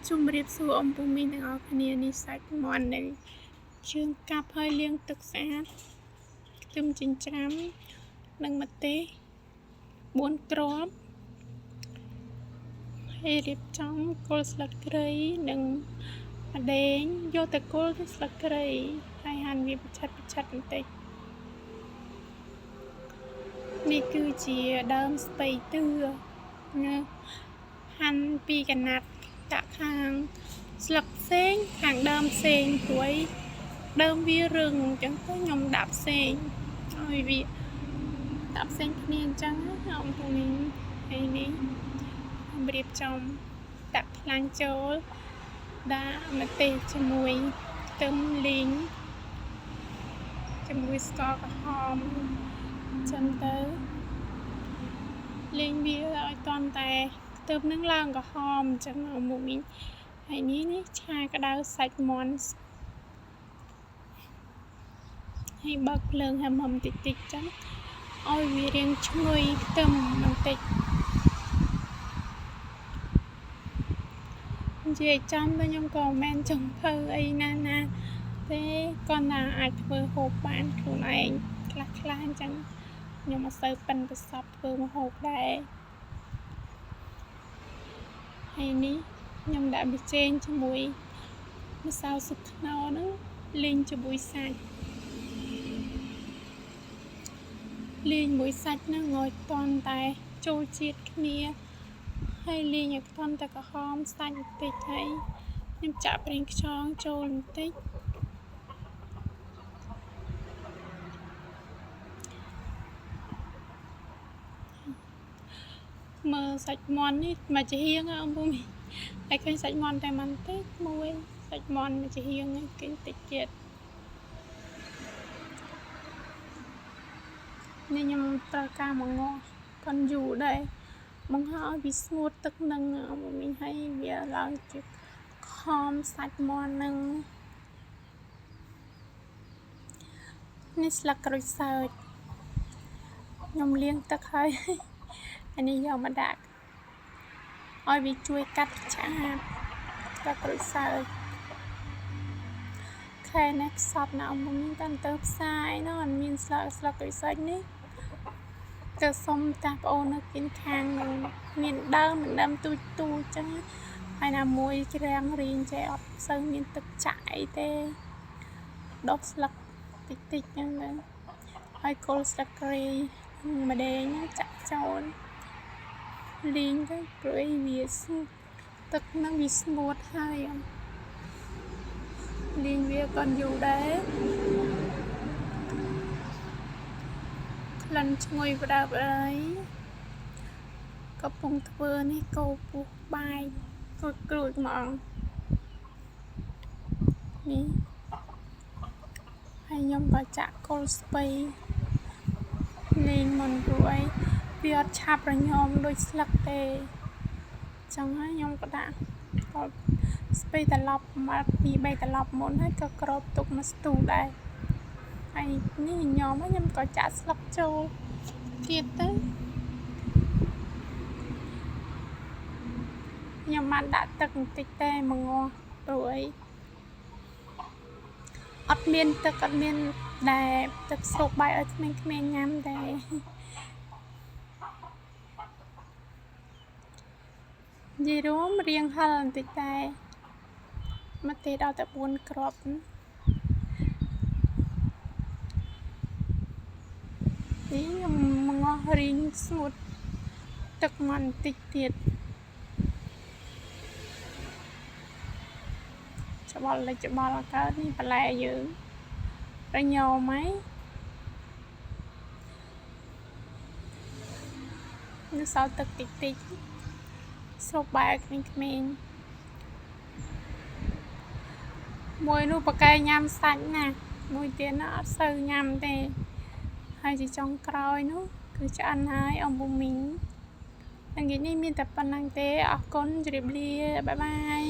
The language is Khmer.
ជំរាបសួរអំពុំមីងទាំងអស់គ្នានេះសាច់មាន់នៅជើងកាប់ហើយលាងទឹកស្អាតខ្ទឹមចិញ្ច្រាំនិងម្ទេស4គ្រាប់ហើយរៀបចំគល់ស្លឹកគ្រៃនិងម្ដេងយកតែគល់ស្លឹកគ្រៃហើយហាន់វាបិឆិតបន្តិចនេះគឺជាដើមស្ពៃតឿណាហាន់ពីកណាត់ដាក់ខាងស្លឹកផ្សេងខាងដើមផ្សេងព្រួយដើមវារឹងអញ្ចឹងទៅខ្ញុំដាក់ផ្សេងឲ្យវាដាក់ផ្សេងគ្នាអញ្ចឹងអំពុំមីងហើយនេះខ្ញុំរៀបចំដាក់ខ្លាញ់ចូលដាក់ម្ទេសជាមួយខ្ទឹមលីងជាមួយស្ករក្រហមចឹងទៅលេងវាឲ្យតន់តែខ្ទឹមនឹងឡើងក្រហមអញ្ចឹងអំពុំមីងហើយនេះឆាក្តៅសាច់មាន់ហើយបើកភ្លើងហឹមតិចចឹងឲ្យវារៀងឈ្ងុយខ្ទឹមបន្តិចនិយាយចំទៅខ្ញុំក៏មិនមែនចង់ភៅអីណាទេគាត់ថាអាចធ្វើហូបបានខ្លួនឯងខ្លះអញ្ចឹងខ្ញុំអត់សូវប៉ិនប្រសពធ្វើម្ហូបដែរហើយនេះខ្ញុំដាក់ប៊ីចេងជាមួយម្សៅស៊ុបត្នោតហ្នឹងលីងជាមួយសាច់ហ្នឹងឲ្យតន់តែចូលជាតិគ្នាហើយលីងឲ្យតន់តែក្រហមសាច់បន្តិចហើយខ្ញុំចាក់ប្រេងខ្យងចូលបន្តិចមើលសាច់មាន់នេះមកជាហៀងអំពុំហើយឃើញសាច់មាន់តែបន្តិចមួយសាច់មាន់មកជាហៀងគេតិចទៀតនេះខ្ញុំត្រូវការមកងាស់កាន់យូរដែរបង្ហើឲ្យវាស្ងួតទឹកនឹងអំពុំមីងឲ្យវាឡើងជាខំសាច់មាន់នឹងនេះស្លឹកក្រូចសើចខ្ញុំលាងទឹកហើយអានេះយកមកដាក់ឲ្យវាជួយកាត់ឆ្អាបស្លឹកក្រូចសើចខែនេះខ្សត់ណាស់អំពុំមីងតាទៅផ្សារឯណោះអត់មានស្លឹកក្រូចសើចនេះក៏សុំតាប្អូននៅគិនខាងនឹងមានដើមទូចចឹងហើយណាមួយច្រាំងរីងចេះអត់សូវមានទឹកចាក់អីទេដុសស្លឹកតិចចឹងទៅហើយគល់ស្លឹកគ្រៃម្ដេងចាក់ចូលលីងទៅព្រោះអីវាទឹកនឹងវាស្ងួតហើយលីងវាcònយូរដែរក្លិនឈ្ងុយផ្ដើបអីកំពុងធ្វើនេះកោពោះបាយក្រួយហ្មងនេះហើយខ្ញុំក៏ចាក់គល់ស្ពៃលេងមិនព្រោះអីវាអត់ឆាប់រញោមដូចស្លឹកទេចឹងហើយខ្ញុំក៏ដាក់គល់ស្ពៃត្រឡប់មក2-3ត្រឡប់មុនហើយក៏ក្របទុកមកស្ទូដែរហើយនេះញោមខ្ញុំក៏ចាក់ស្លឹកចូលទៀតទៅខ្ញុំបានដាក់ទឹកបន្តិចតែមកងាស់ព្រោះអីអត់មានទឹកអត់មានដែលទឹកស្រូបបាយឲ្យក្មេងៗញ៉ាំដែរនិយាយរួមរៀងហឹលបន្តិចតែមកទេដល់តែ4គ្រាប់នេះខ្ញុំមកងាស់រីងស្ងួតទឹកមកបន្តិចទៀតច្បល់កើតនេះបន្លែយើងរញោមហីនៅសល់ទឹកតិចស្រូបបាយឲ្យក្មេងមួយនោះប៉កែញ៉ាំសាច់ណាមួយទៀតណាអត់សូវញ៉ាំទេហើយជាចុងក្រោយនោះគឺឆ្អិនហើយអំពុំមីងថ្ងៃនេះមានតែប៉ុណ្្នឹងទេអរគុណជម្រាបលាបាយបាយ